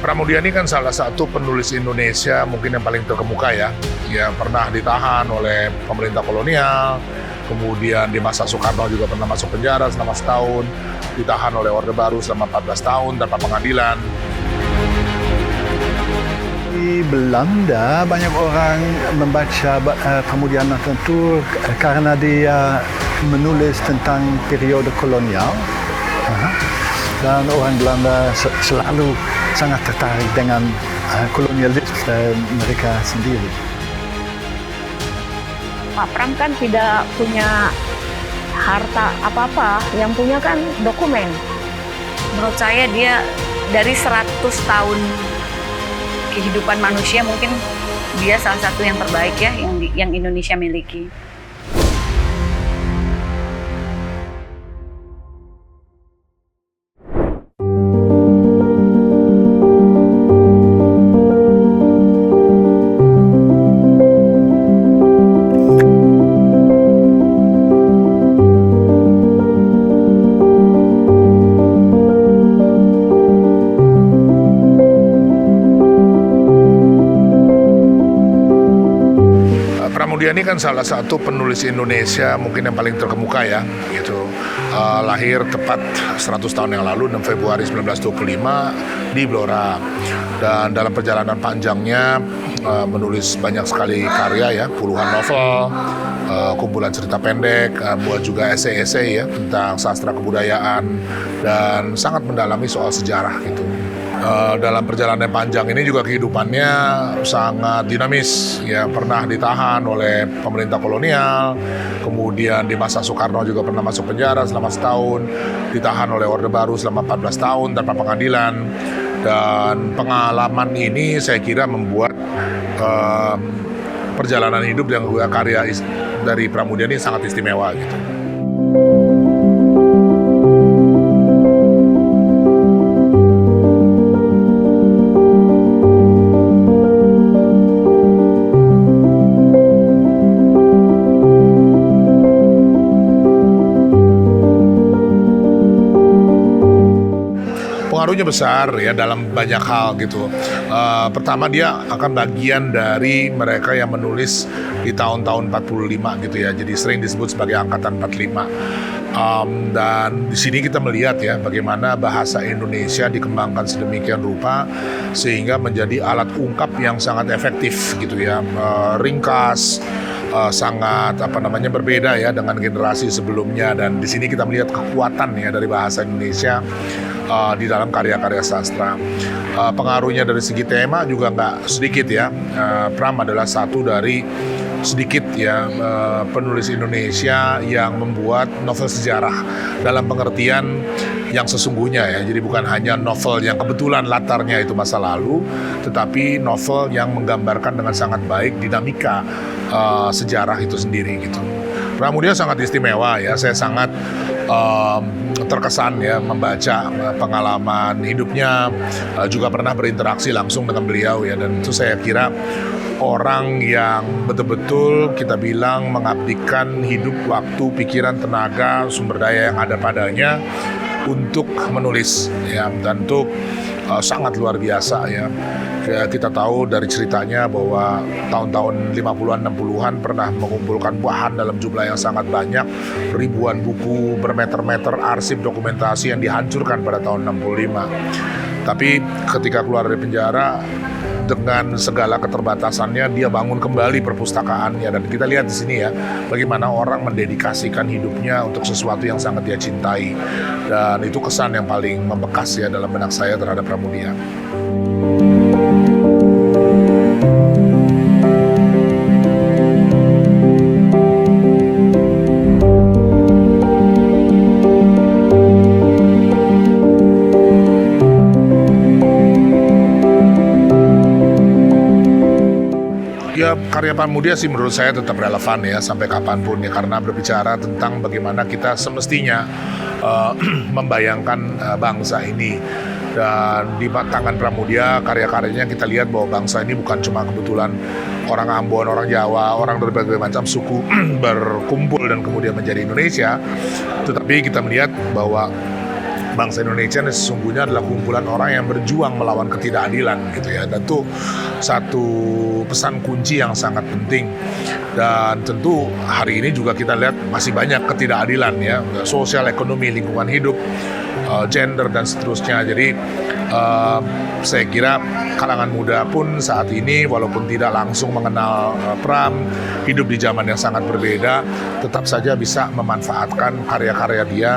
Pramudia ini kan salah satu penulis Indonesia mungkin yang paling terkemuka ya. Dia pernah ditahan oleh pemerintah kolonial, kemudian di masa Soekarno juga pernah masuk penjara selama setahun, ditahan oleh Orde Baru selama 14 tahun tanpa pengadilan. Di Belanda banyak orang membaca Pramudia tentu karena dia menulis tentang periode kolonial. Dan orang Belanda selalu sangat tertarik dengan kolonialisme mereka sendiri. Pak Pram kan tidak punya harta apa-apa, yang punya kan dokumen. Menurut saya dia dari 100 tahun kehidupan manusia mungkin dia salah satu yang terbaik ya yang Indonesia miliki. Pramudia ini kan salah satu penulis Indonesia mungkin yang paling terkemuka ya, gitu. Lahir tepat 100 tahun yang lalu, 6 Februari 1925 di Blora. Dan dalam perjalanan panjangnya menulis banyak sekali karya ya, puluhan novel, kumpulan cerita pendek, buat juga esai-esai ya tentang sastra kebudayaan dan sangat mendalami soal sejarah gitu. Dalam perjalanan panjang ini juga kehidupannya sangat dinamis ya, pernah ditahan oleh pemerintah kolonial, kemudian di masa Soekarno juga pernah masuk penjara selama setahun, ditahan oleh Orde Baru selama 14 tahun tanpa pengadilan. Dan pengalaman ini saya kira membuat perjalanan hidup yang karya dari Pramudia ini sangat istimewa gitu. Pengaruhnya besar ya dalam banyak hal gitu. Pertama dia akan bagian dari mereka yang menulis di tahun-tahun 45 gitu ya. Jadi sering disebut sebagai angkatan 45. Dan di sini kita melihat ya bagaimana bahasa Indonesia dikembangkan sedemikian rupa sehingga menjadi alat ungkap yang sangat efektif gitu ya. Ringkas, sangat berbeda ya dengan generasi sebelumnya, dan di sini kita melihat kekuatan ya dari bahasa Indonesia di dalam karya-karya sastra. Pengaruhnya dari segi tema juga nggak sedikit ya. Pram adalah satu dari sedikit ya penulis Indonesia yang membuat novel sejarah dalam pengertian yang sesungguhnya ya. Jadi bukan hanya novel yang kebetulan latarnya itu masa lalu, tetapi novel yang menggambarkan dengan sangat baik dinamika sejarah itu sendiri gitu. Pramudia sangat istimewa ya. Saya sangat terkesan ya membaca pengalaman hidupnya, juga pernah berinteraksi langsung dengan beliau ya, dan itu saya kira orang yang betul-betul kita bilang mengabdikan hidup, waktu, pikiran, tenaga, sumber daya yang ada padanya untuk menulis ya, dan itu sangat luar biasa ya. Kita tahu dari ceritanya bahwa tahun-tahun 50-an, 60-an pernah mengumpulkan bahan dalam jumlah yang sangat banyak, ribuan buku, bermeter-meter arsip dokumentasi yang dihancurkan pada tahun 65. Tapi ketika keluar dari penjara, dengan segala keterbatasannya dia bangun kembali perpustakaannya, dan kita lihat di sini ya bagaimana orang mendedikasikan hidupnya untuk sesuatu yang sangat dia cintai, dan itu kesan yang paling membekas ya dalam benak saya terhadap Pramudia. Ya, karya Pramudia sih menurut saya tetap relevan ya sampai kapanpun ya, karena berbicara tentang bagaimana kita semestinya membayangkan bangsa ini. Dan di tangan Pramudia, karya-karyanya kita lihat bahwa bangsa ini bukan cuma kebetulan orang Ambon, orang Jawa, orang dari berbagai macam suku berkumpul dan kemudian menjadi Indonesia, tetapi kita melihat bahwa bangsa Indonesia ini sesungguhnya adalah kumpulan orang yang berjuang melawan ketidakadilan gitu ya. Dan itu satu pesan kunci yang sangat penting. Dan tentu hari ini juga kita lihat masih banyak ketidakadilan ya, sosial, ekonomi, lingkungan hidup, gender dan seterusnya. Jadi saya kira kalangan muda pun saat ini walaupun tidak langsung mengenal Pram, hidup di zaman yang sangat berbeda, tetap saja bisa memanfaatkan karya-karya dia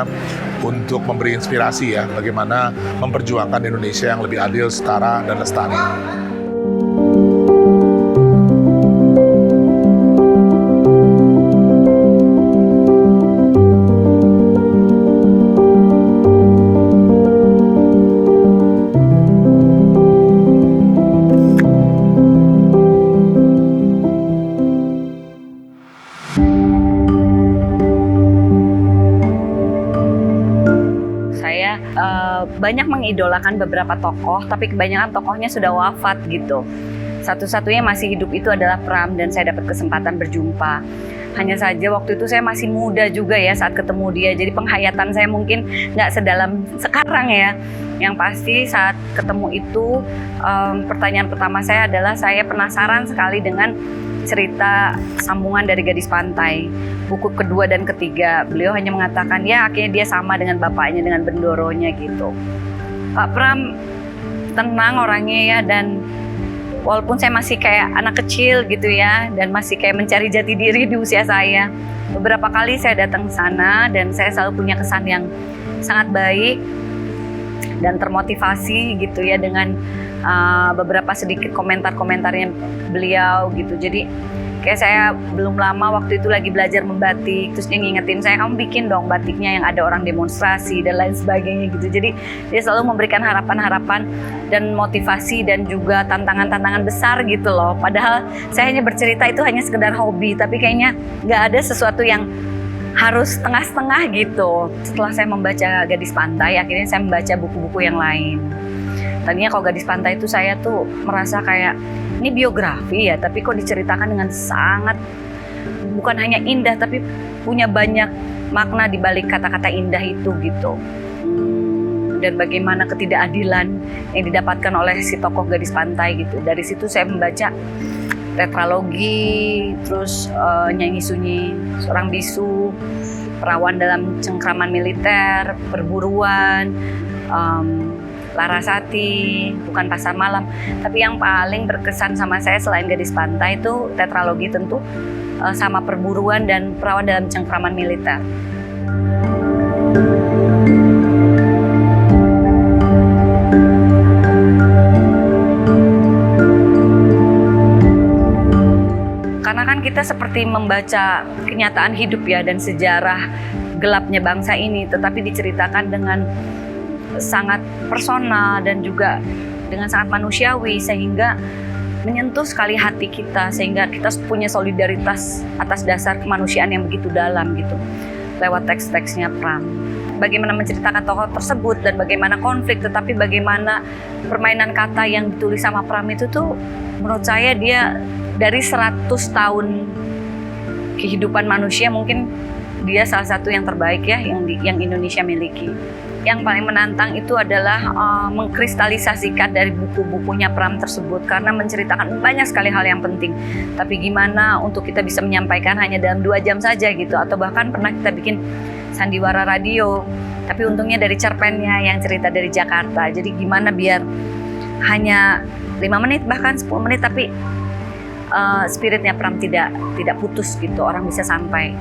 untuk memberi inspirasi ya bagaimana memperjuangkan Indonesia yang lebih adil, setara dan lestari. Banyak mengidolakan beberapa tokoh, tapi kebanyakan tokohnya sudah wafat gitu. Satu-satunya masih hidup itu adalah Pram, dan saya dapat kesempatan berjumpa. Hanya saja waktu itu saya masih muda juga ya saat ketemu dia, jadi penghayatan saya mungkin nggak sedalam sekarang ya. Yang pasti saat ketemu itu, pertanyaan pertama saya adalah saya penasaran sekali dengan cerita Sambungan dari Gadis Pantai, buku kedua dan ketiga. Beliau hanya mengatakan ya akhirnya dia sama dengan bapaknya, dengan Bendoronya gitu. Pak Pram tenang orangnya ya, dan walaupun saya masih kayak anak kecil gitu ya, dan masih kayak mencari jati diri di usia saya, beberapa kali saya datang ke sana dan saya selalu punya kesan yang sangat baik dan termotivasi gitu ya dengan beberapa sedikit komentar-komentarnya beliau gitu. Jadi kayak saya belum lama waktu itu lagi belajar membatik, terus dia ngingetin saya, kamu bikin dong batiknya yang ada orang demonstrasi dan lain sebagainya gitu. Jadi dia selalu memberikan harapan-harapan dan motivasi dan juga tantangan-tantangan besar gitu loh. Padahal saya hanya bercerita itu hanya sekedar hobi, tapi kayaknya nggak ada sesuatu yang harus setengah-setengah gitu. Setelah saya membaca Gadis Pantai, akhirnya saya membaca buku-buku yang lain. Tadinya kalau Gadis Pantai itu saya tuh merasa kayak ini biografi ya, tapi kok diceritakan dengan sangat, bukan hanya indah tapi punya banyak makna di balik kata-kata indah itu gitu. Dan bagaimana ketidakadilan yang didapatkan oleh si tokoh Gadis Pantai gitu. Dari situ saya membaca tetralogi, terus Nyanyi Sunyi Seorang Bisu, Perawan dalam Cengkraman Militer, Perburuan, Larasati, Bukan Pasar Malam. Tapi yang paling berkesan sama saya selain Gadis Pantai itu tetralogi tentu, sama Perburuan dan Perawan dalam Cengkraman Militer. Karena kan kita seperti membaca kenyataan hidup ya, dan sejarah gelapnya bangsa ini, tetapi diceritakan dengan sangat personal dan juga dengan sangat manusiawi, sehingga menyentuh sekali hati kita, sehingga kita punya solidaritas atas dasar kemanusiaan yang begitu dalam gitu lewat teks-teksnya Pram. Bagaimana menceritakan tokoh tersebut dan bagaimana konflik, tetapi bagaimana permainan kata yang ditulis sama Pram itu tuh menurut saya dia dari 100 tahun kehidupan manusia mungkin dia salah satu yang terbaik ya yang Indonesia miliki. Yang paling menantang itu adalah mengkristalisasikan dari buku-bukunya Pram tersebut, karena menceritakan banyak sekali hal yang penting. Tapi gimana untuk kita bisa menyampaikan hanya dalam 2 jam saja gitu, atau bahkan pernah kita bikin sandiwara radio, tapi untungnya dari cerpennya yang cerita dari Jakarta. Jadi gimana biar hanya 5 menit bahkan 10 menit, tapi spiritnya Pram tidak putus gitu, orang bisa sampai.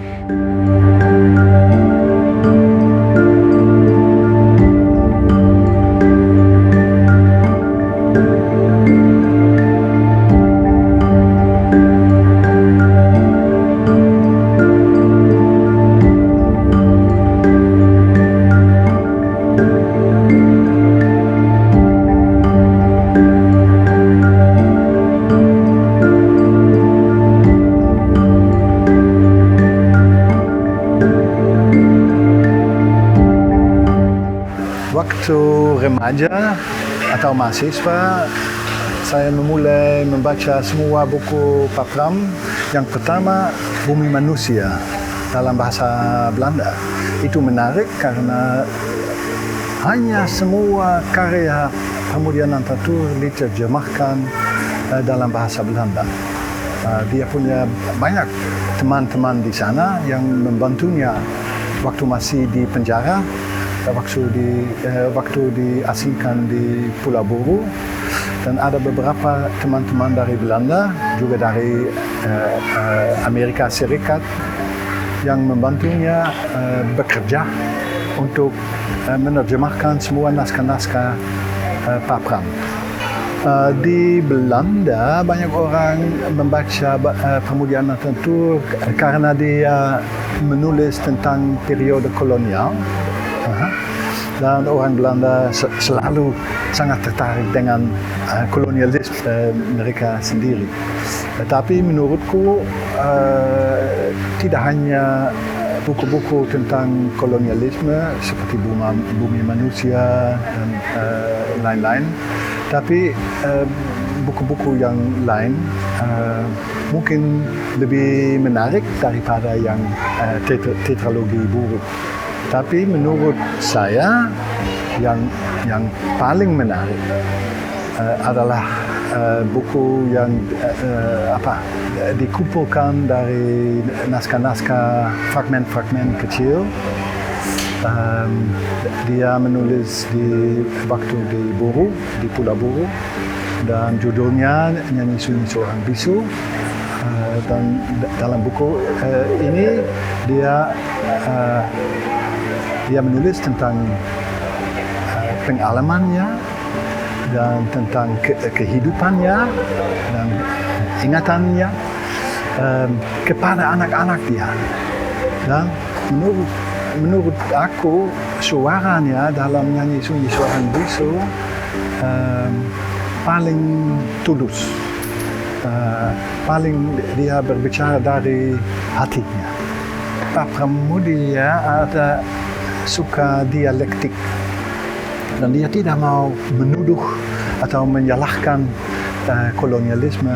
Waktu remaja atau mahasiswa, saya memulai membaca semua buku Pak Pram. Yang pertama, Bumi Manusia dalam bahasa Belanda. Itu menarik karena hanya semua karya Pramudia Anantatur diterjemahkan dalam bahasa Belanda. Dia punya banyak teman-teman di sana yang membantunya waktu masih di penjara, waktu diasingkan di Pulau Buru, dan ada beberapa teman-teman dari Belanda, juga dari Amerika Serikat, yang membantunya bekerja untuk menerjemahkan semua naskah-naskah Pak Pram. Di Belanda banyak orang membaca Pramudia Anantatur karena dia menulis tentang periode kolonial. Dan orang Belanda selalu sangat tertarik dengan kolonialisme mereka sendiri. Tetapi menurutku tidak hanya buku-buku tentang kolonialisme seperti Bumi Manusia dan lain-lain, tapi buku-buku yang lain mungkin lebih menarik daripada yang tetralogi buruk. Tapi menurut saya yang paling menarik adalah buku yang dikumpulkan dari naskah-naskah fragmen-fragmen kecil. Dia menulis di waktu di Buru, di Pulau Buru, dan judulnya Nyanyi Sunyi Seorang Bisu. Dan dalam buku ini dia menulis tentang pengalamannya dan tentang kehidupannya dan ingatannya kepada anak-anak dia. Dan menurut aku suaranya dalam Nyanyi Sunyi Seorang Bisu paling tulus, paling dia berbicara dari hatinya. Pak Pramudia ada suka dialektik, dan dia tidak mau menuduh atau menyalahkan kolonialisme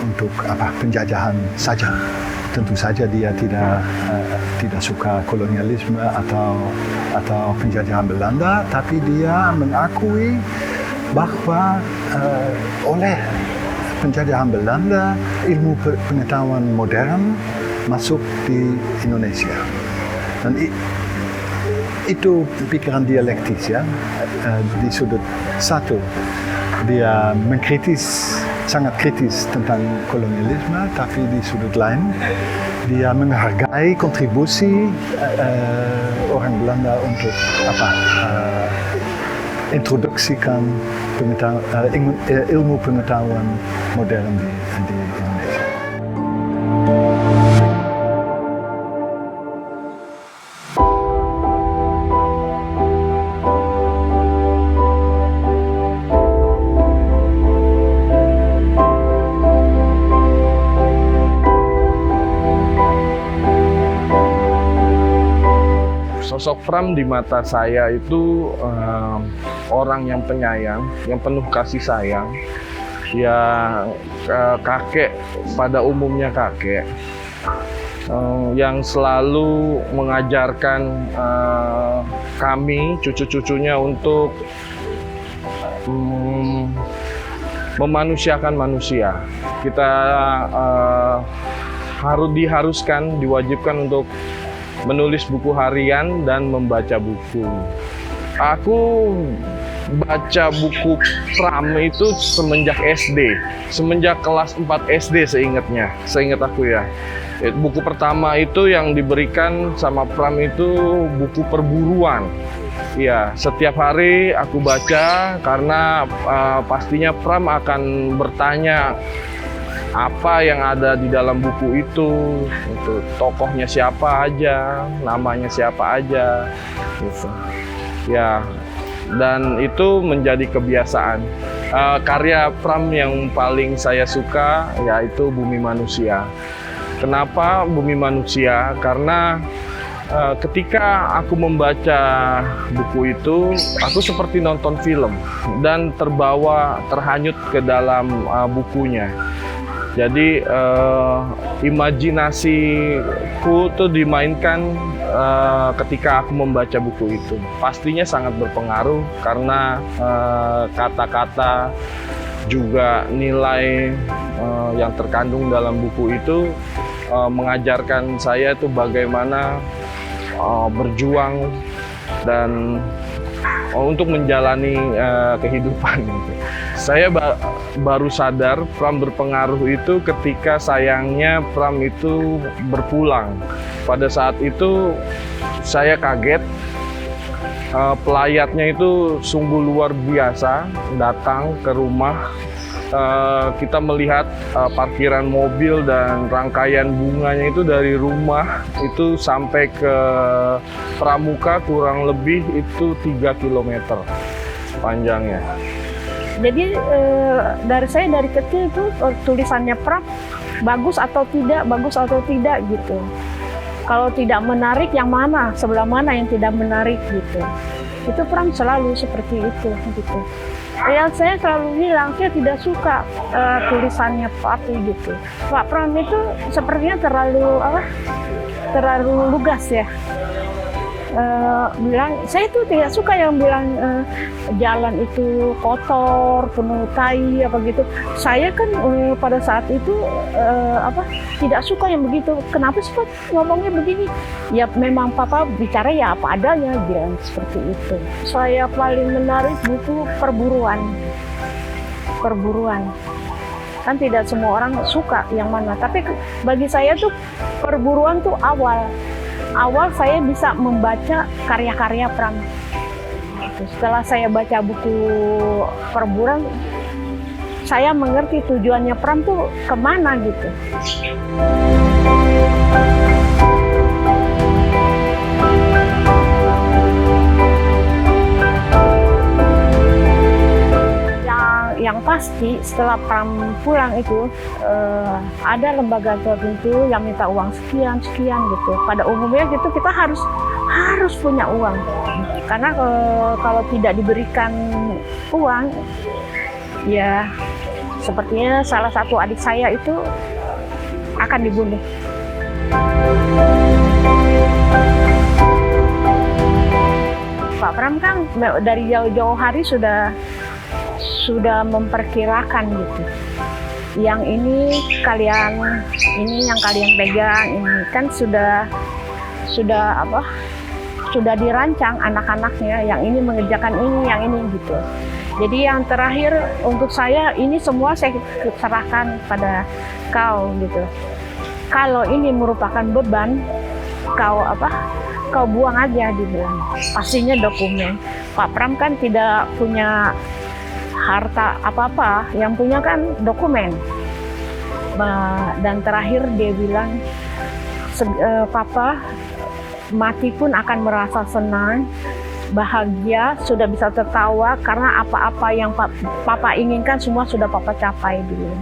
untuk penjajahan saja. Tentu saja dia tidak suka kolonialisme atau penjajahan Belanda, tapi dia mengakui bahwa oleh penjajahan Belanda ilmu pengetahuan modern masuk di Indonesia. Dan itu pikiran dialektis, ya. Di sudut satu dia sangat kritis tentang kolonialisme, tapi di sudut lain dia menghargai kontribusi orang Belanda untuk introduksikan ilmu pengetahuan modern di Indonesia. Sosok Pram di mata saya itu orang yang penyayang, yang penuh kasih sayang, yang kakek pada umumnya kakek, yang selalu mengajarkan kami, cucu-cucunya untuk memanusiakan manusia. Kita diwajibkan untuk menulis buku harian dan membaca buku. Aku baca buku Pram itu semenjak SD, semenjak kelas 4 SD seingat aku ya. Buku pertama itu yang diberikan sama Pram itu buku perburuan. Ya, setiap hari aku baca karena pastinya Pram akan bertanya apa yang ada di dalam buku itu, tokohnya siapa aja, namanya siapa aja, gitu. Ya, dan itu menjadi kebiasaan. Karya Pram yang paling saya suka yaitu Bumi Manusia. Kenapa Bumi Manusia? Karena ketika aku membaca buku itu, aku seperti nonton film dan terhanyut ke dalam bukunya. Jadi imajinasiku tuh dimainkan ketika aku membaca buku itu. Pastinya sangat berpengaruh karena kata-kata juga nilai yang terkandung dalam buku itu mengajarkan saya itu bagaimana berjuang dan untuk menjalani kehidupan. Saya baru sadar Pram berpengaruh itu ketika sayangnya Pram itu berpulang. Pada saat itu saya kaget, pelayatnya itu sungguh luar biasa datang ke rumah. Kita melihat parkiran mobil dan rangkaian bunganya itu dari rumah itu sampai ke Pramuka kurang lebih itu 3 km panjangnya. Jadi saya dari kecil itu tulisannya Pram bagus atau tidak gitu. Kalau tidak menarik yang mana, sebelah mana yang tidak menarik gitu. Itu Pram selalu seperti itu gitu. Yang saya selalu bilang, saya tidak suka tulisannya Papi gitu. Pak Pram itu sepertinya terlalu lugas ya. Bilang, saya itu tidak suka yang bilang jalan itu kotor, penuh tai apa gitu. Saya kan pada saat itu tidak suka yang begitu. Kenapa sih Pak ngomongnya begini? Ya memang Papa bicara ya apa adanya, bilang seperti itu. Saya paling menarik buku perburuan. Kan tidak semua orang suka yang mana, tapi bagi saya tuh perburuan tuh awal saya bisa membaca karya-karya Pram. Setelah saya baca buku perburuan, saya mengerti tujuannya Pram tuh kemana gitu. Yang pasti setelah Pram pulang itu ada lembaga tertentu yang minta uang sekian gitu. Pada umumnya gitu kita harus punya uang, karena kalau tidak diberikan uang ya sepertinya salah satu adik saya itu akan dibunuh. Pak Pram kan dari jauh-jauh hari sudah memperkirakan gitu. Yang ini yang kalian pegang ini kan sudah dirancang anak-anaknya, yang ini mengerjakan ini, yang ini gitu. Jadi yang terakhir untuk saya ini semua saya serahkan pada kau gitu. Kalau ini merupakan beban, kau buang aja dibilang. Pastinya dokumen. Pak Pram kan tidak punya harta apa-apa, yang punya kan dokumen. Dan terakhir dia bilang, Papa mati pun akan merasa senang, bahagia, sudah bisa tertawa karena apa-apa yang Papa inginkan semua sudah Papa capai dulu.